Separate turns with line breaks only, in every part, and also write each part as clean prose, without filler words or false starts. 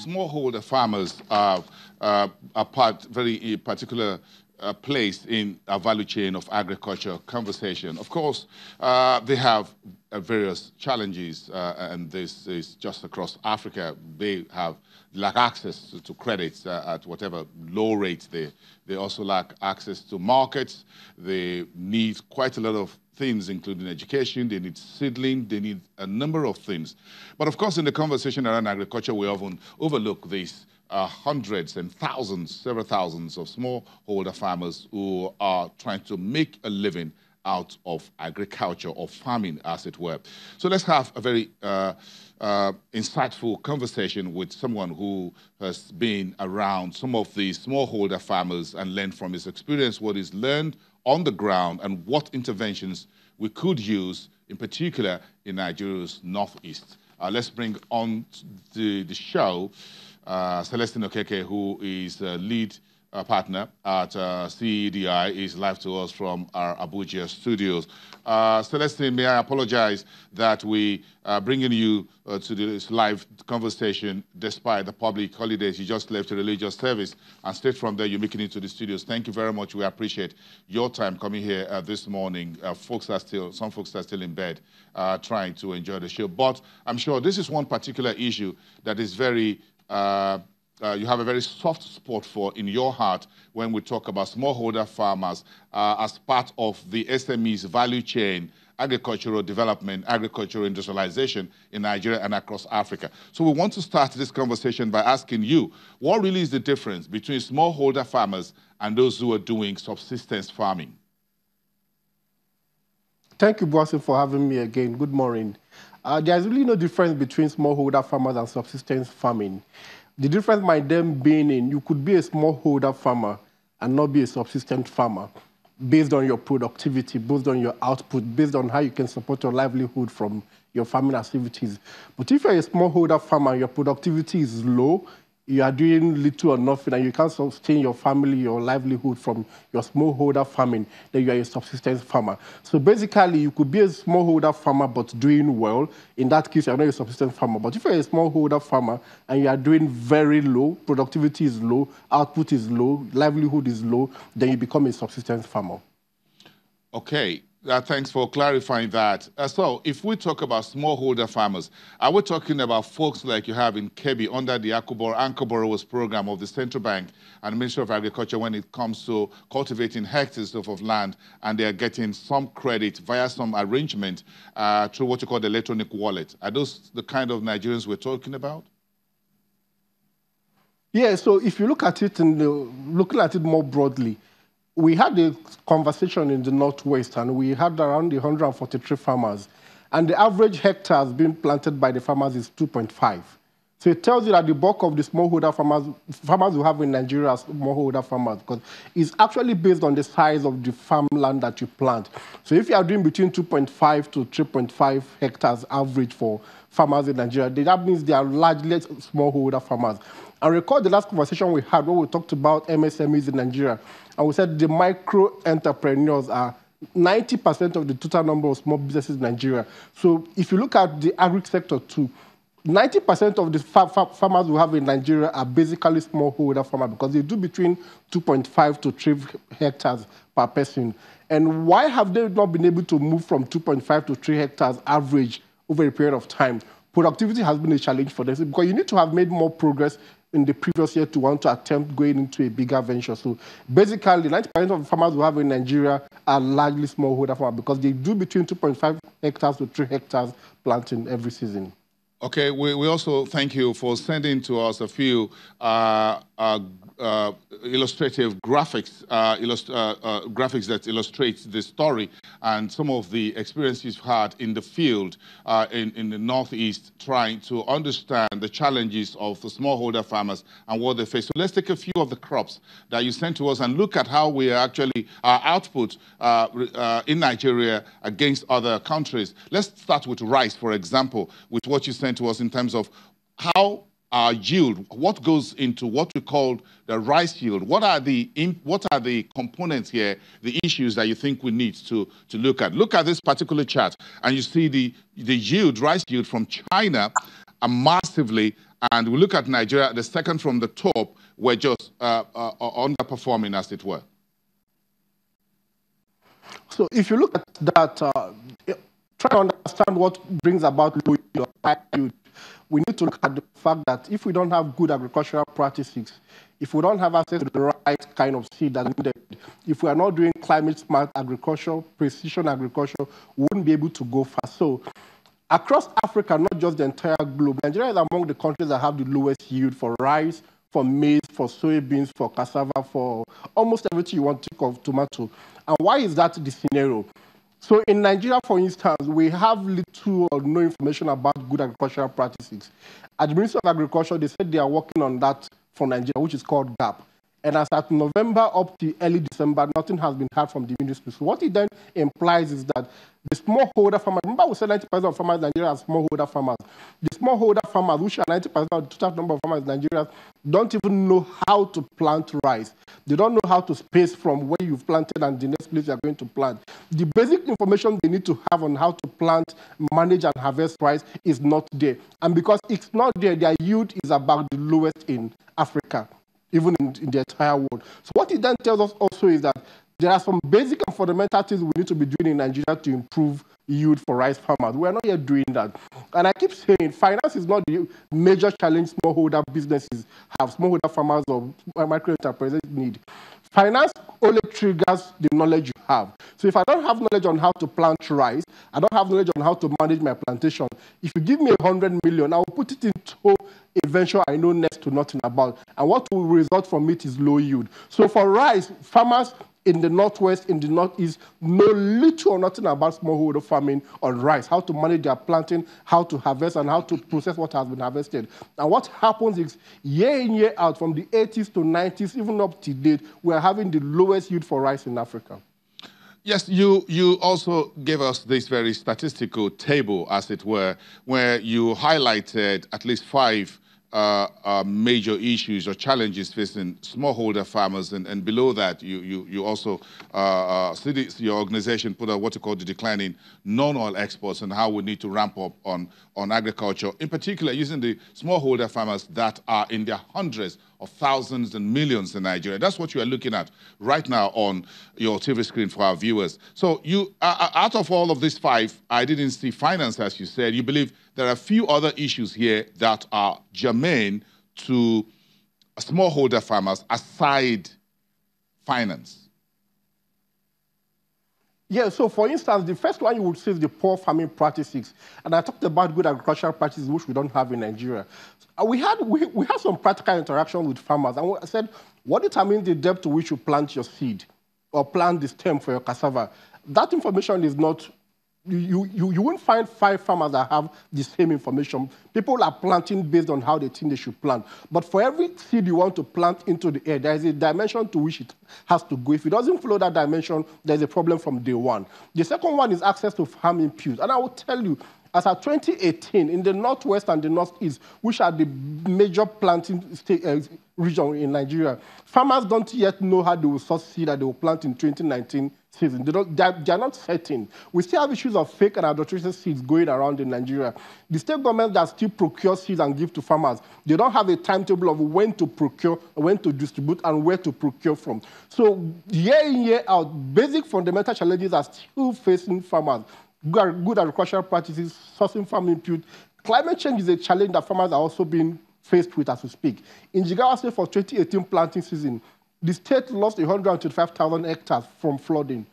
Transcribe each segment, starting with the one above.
smallholder farmers are very particular place in a value chain of agriculture conversation. Of course, they have various challenges, and this is just across Africa. They lack access to credits at whatever low rates. They also lack access to markets. They need quite a lot of things, including education. They need seedling. They need a number of things. But of course, in the conversation around agriculture, we often overlook these hundreds and thousands, several thousands of smallholder farmers who are trying to make a living out of agriculture or farming, as it were. So let's have a very insightful conversation with someone who has been around some of the smallholder farmers and learned from his experience what is learned on the ground and what interventions we could use, in particular in Nigeria's northeast. Let's bring on the show Celestine Okeke, who is lead partner at CEDI, is live to us from our Abuja studios. Celestine, may I apologize that we are bringing you to this live conversation despite the public holidays. You just left a religious service, and straight from there, you're making it to the studios. Thank you very much. We appreciate your time coming here this morning. Some folks are still in bed trying to enjoy the show. But I'm sure this is one particular issue that is very you have a very soft spot for in your heart when we talk about smallholder farmers as part of the SME's value chain, agricultural development, agricultural industrialization in Nigeria and across Africa. So we want to start this conversation by asking you, what really is the difference between smallholder farmers and those who are doing subsistence farming?
Thank you, Bossy, for having me again. Good morning. There's really no difference between smallholder farmers and subsistence farming. The difference might then being in you could be a smallholder farmer and not be a subsistence farmer based on your productivity, based on your output, based on how you can support your livelihood from your farming activities. But if you're a smallholder farmer, your productivity is low, you are doing little or nothing, and you can't sustain your family, your livelihood from your smallholder farming, then you are a subsistence farmer. So basically, you could be a smallholder farmer but doing well. In that case, you're not a subsistence farmer. But if you're a smallholder farmer and you are doing very low, productivity is low, output is low, livelihood is low, then you become a subsistence farmer. Okay.
Thanks for clarifying that. So if we talk about smallholder farmers, are we talking about folks like you have in Kebbi under the Anchor Borrowers program of the Central Bank and Ministry of Agriculture when it comes to cultivating hectares of land, and they are getting some credit via some arrangement through what you call the electronic wallet? Are those the kind of Nigerians we're talking about?
Yeah, so if you look at it looking at it more broadly, we had a conversation in the Northwest, and we had around 143 farmers. And the average hectares being planted by the farmers is 2.5. So it tells you that the bulk of the smallholder farmers who have in Nigeria are smallholder farmers, because it's actually based on the size of the farmland that you plant. So if you are doing between 2.5 to 3.5 hectares average for farmers in Nigeria, that means they are largely smallholder farmers. And recall the last conversation we had where we talked about MSMEs in Nigeria, and we said the micro entrepreneurs are 90% of the total number of small businesses in Nigeria. So if you look at the agri sector too, 90% of the farmers we have in Nigeria are basically smallholder farmers because they do between 2.5 to 3 hectares per person. And why have they not been able to move from 2.5 to 3 hectares average over a period of time? Productivity has been a challenge for them because you need to have made more progress in the previous year to want to attempt going into a bigger venture. So basically, 90% of the farmers we have in Nigeria are largely smallholder farmers because they do between 2.5 hectares to 3 hectares planting every season.
Okay, we also thank you for sending to us a few illustrative graphics, graphics that illustrate the story and some of the experiences you've had in the field in the Northeast, trying to understand the challenges of the smallholder farmers and what they face. So let's take a few of the crops that you sent to us and look at how we are actually, our output in Nigeria against other countries. Let's start with rice, for example, with what you sent to us in terms of how our yield, what goes into what we call the rice yield. What are the components here, the issues that you think we need to look at? Look at this particular chart, and you see the yield, rice yield from China are massively And we look at Nigeria, the second from the top, we're just underperforming, as it were.
So if you look at that, try to understand what brings about low yield or high yield. We need to look at the fact that if we don't have good agricultural practices, if we don't have access to the right kind of seed that's needed, if we are not doing climate-smart agriculture, precision agriculture, we wouldn't be able to go fast. So across Africa, not just the entire globe, Nigeria is among the countries that have the lowest yield for rice, for maize, for soybeans, for cassava, for almost everything you want to think of, tomato. And why is that the scenario? So in Nigeria, for instance, we have little or no information about good agricultural practices. At the Ministry of Agriculture, they said they are working on that for Nigeria, which is called GAP. And as at November up to early December, nothing has been heard from the ministry. So what it then implies is that the smallholder farmers, remember we said 90% of farmers in Nigeria are smallholder farmers. The smallholder farmers, which are 90% of the total number of farmers in Nigeria, don't even know how to plant rice. They don't know how to space from where you've planted and the next place you're going to plant. The basic information they need to have on how to plant, manage, and harvest rice is not there. And because it's not there, their yield is about the lowest in Africa, even in the entire world. So what it then tells us also is that there are some basic and fundamental things we need to be doing in Nigeria to improve yield for rice farmers. We are not yet doing that. And I keep saying finance is not the major challenge smallholder businesses have, smallholder farmers or micro enterprises need. Finance only triggers the knowledge you have. So if I don't have knowledge on how to plant rice, I don't have knowledge on how to manage my plantation, if you give me 100 million, I will put it into a venture I know next to nothing about. And what will result from it is low yield. So for rice, farmers in the northwest, in the northeast, know little or nothing about smallholder farming on rice, how to manage their planting, how to harvest, and how to process what has been harvested. And what happens is, year in, year out, from the 80s to 90s, even up to date, we are having the lowest yield for rice in Africa.
Yes, you also gave us this very statistical table, as it were, where you highlighted at least 5 major issues or challenges facing smallholder farmers, and below that you also your organization put out what you call the declining non-oil exports and how we need to ramp up on agriculture, in particular using the smallholder farmers that are in their hundreds of thousands and millions in Nigeria. That's what you are looking at right now on your TV screen for our viewers. So you, out of all of these 5, I didn't see finance, as you said. You believe there are a few other issues here that are germane to smallholder farmers aside finance.
Yeah, so for instance, the first one you would say is the poor farming practices. And I talked about good agricultural practices, which we don't have in Nigeria. We had some practical interaction with farmers. And I said, what determines the depth to which you plant your seed or plant the stem for your cassava? That information is not, you won't find 5 farmers that have the same information. People are planting based on how they think they should plant. But for every seed you want to plant into the air, there is a dimension to which it has to go. If it doesn't follow that dimension, there's a problem from day one. The second one is access to farm inputs. And I will tell you, as of 2018, in the northwest and the northeast, which are the major planting region in Nigeria, farmers don't yet know how they will source seed that they will plant in 2019 season. They are not certain. We still have issues of fake and adulterated seeds going around in Nigeria. The state government that still procure seeds and give to farmers, they don't have a timetable of when to procure, when to distribute, and where to procure from. So year in, year out, basic fundamental challenges are still facing farmers. Good agricultural practices, sourcing farm input. Climate change is a challenge that farmers are also being faced with as we speak. In Jigawa State for 2018 planting season, the state lost 125,000 hectares from flooding.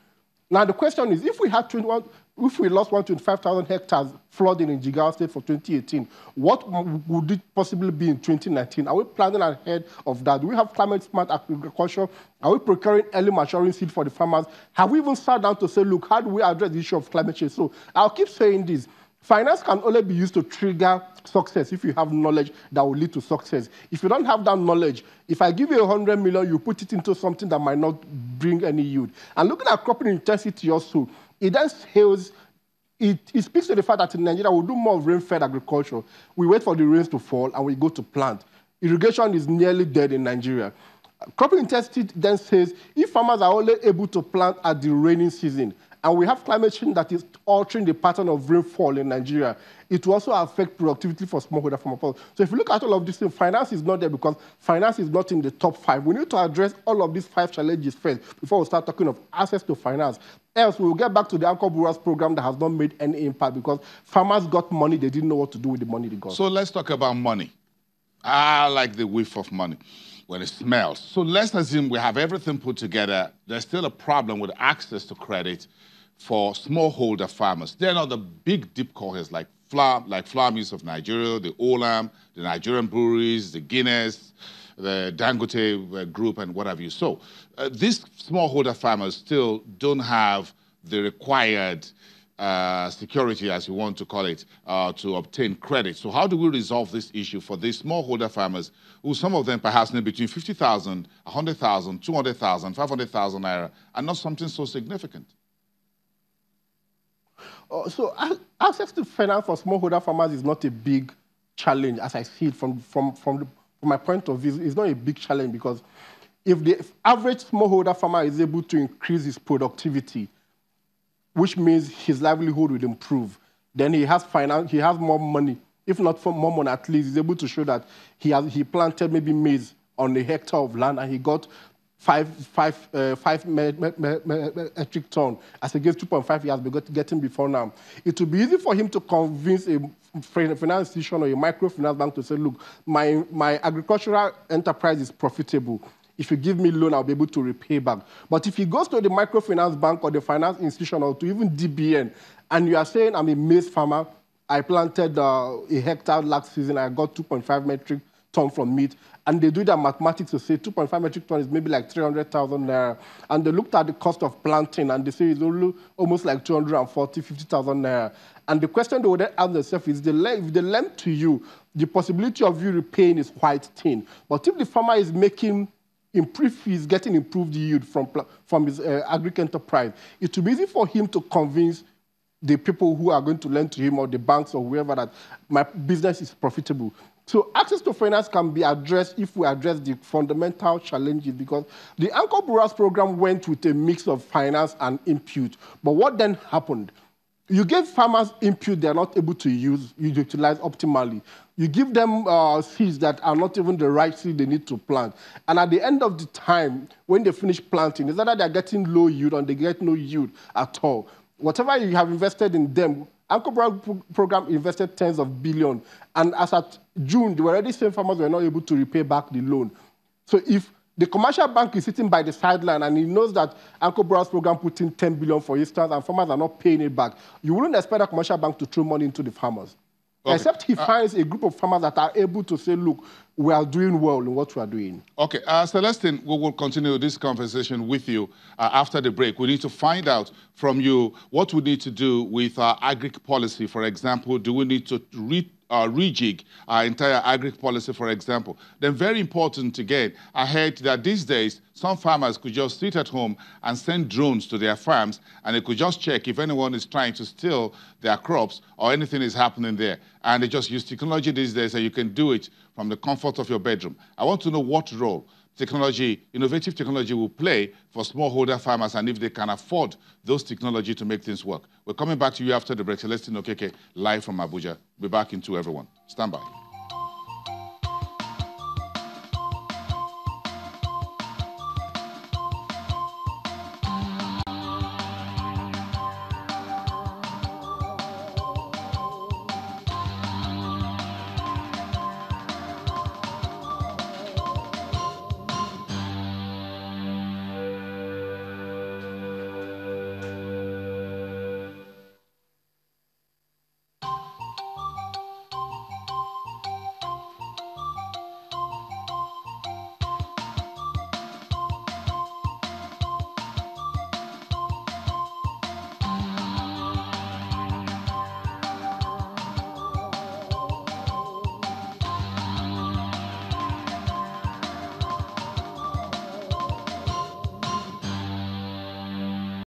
Now the question is, if we lost 125,000 hectares flooding in Jigawa State for 2018, what would it possibly be in 2019? Are we planning ahead of that? Do we have climate-smart agriculture? Are we procuring early maturing seed for the farmers? Have we even sat down to say, look, how do we address the issue of climate change? So I'll keep saying this. Finance can only be used to trigger success if you have knowledge that will lead to success. If you don't have that knowledge, if I give you 100 million, you put it into something that might not bring any yield. And looking at cropping intensity also, it then shows, it speaks to the fact that in Nigeria, we do more rain-fed agriculture. We wait for the rains to fall and we go to plant. Irrigation is nearly dead in Nigeria. Cropping intensity then says, if farmers are only able to plant at the rainy season, and we have climate change that is altering the pattern of rainfall in Nigeria, it will also affect productivity for smallholder farmers. So if you look at all of these things, finance is not there because finance is not in the top 5. We need to address all of these 5 challenges first before we start talking of access to finance. Else, we will get back to the Anchor Brewers program that has not made any impact because farmers got money, they didn't know what to do with the money they got.
So let's talk about money. I like the whiff of money when it smells. So let's assume we have everything put together. There's still a problem with access to credit for smallholder farmers. They're not the big deep cohorts like flour mills of Nigeria, the Olam, the Nigerian breweries, the Guinness, the Dangote group, and what have you. So these smallholder farmers still don't have the required security, as you want to call it, to obtain credit. So how do we resolve this issue for these smallholder farmers, who some of them perhaps need between 50,000, 100,000, 200,000, 500,000 naira, and not something so significant?
So access to finance for smallholder farmers is not a big challenge, as I see it from my point of view. It's not a big challenge because if the average smallholder farmer is able to increase his productivity, which means his livelihood will improve, then he has finance, he has more money. If not for more money, at least he's able to show that he planted maybe maize on a hectare of land and he got 5 metric ton as against 2.5 he has been getting before now. It will be easy for him to convince a finance institution or a microfinance bank to say, look, my agricultural enterprise is profitable. If you give me loan, I'll be able to repay back. But if he goes to the microfinance bank or the finance institution or to even DBN, and you are saying, I'm a maize farmer, I planted a hectare last season, I got 2.5 metric ton from meat, and they do their mathematics to say 2.5 metric ton is maybe like 300,000 naira, and they looked at the cost of planting, and they say it's only almost like 50,000 naira. And the question they would then ask themselves is, if they lend to you, the possibility of you repaying is quite thin. But if the farmer is making if he's getting improved yield from his agric enterprise, it will be easy for him to convince the people who are going to lend to him or the banks or whoever that my business is profitable. So access to finance can be addressed if we address the fundamental challenges, because the Anchor Brewers program went with a mix of finance and input. But what then happened? You give farmers input they are not able to utilize optimally. You give them seeds that are not even the right seed they need to plant. And at the end of the time, when they finish planting, it's either they're getting low yield or they get no yield at all. Whatever you have invested in them, Anchor Brewers program invested tens of billions. And as at June, they were already saying farmers were not able to repay back the loan. So if the commercial bank is sitting by the sideline and he knows that Anchor Brewers program put in 10 billion, for instance, and farmers are not paying it back, you wouldn't expect a commercial bank to throw money into the farmers. Okay. Except he finds a group of farmers that are able to say, look, we are doing well in what we are doing.
Okay, Celestine, we will continue this conversation with you after the break. We need to find out from you what we need to do with our agric policy. For example, do we need to rejig our entire agric policy, for example? Then very important again, I heard that these days, some farmers could just sit at home and send drones to their farms, and they could just check if anyone is trying to steal their crops or anything is happening there. And they just use technology these days, and you can do it from the comfort of your bedroom. I want to know what role technology, innovative technology, will play for smallholder farmers, and if they can afford those technology to make things work. We're coming back to you after the break. Celestine Okeke, live from Abuja. Be back in 2, everyone. Stand by.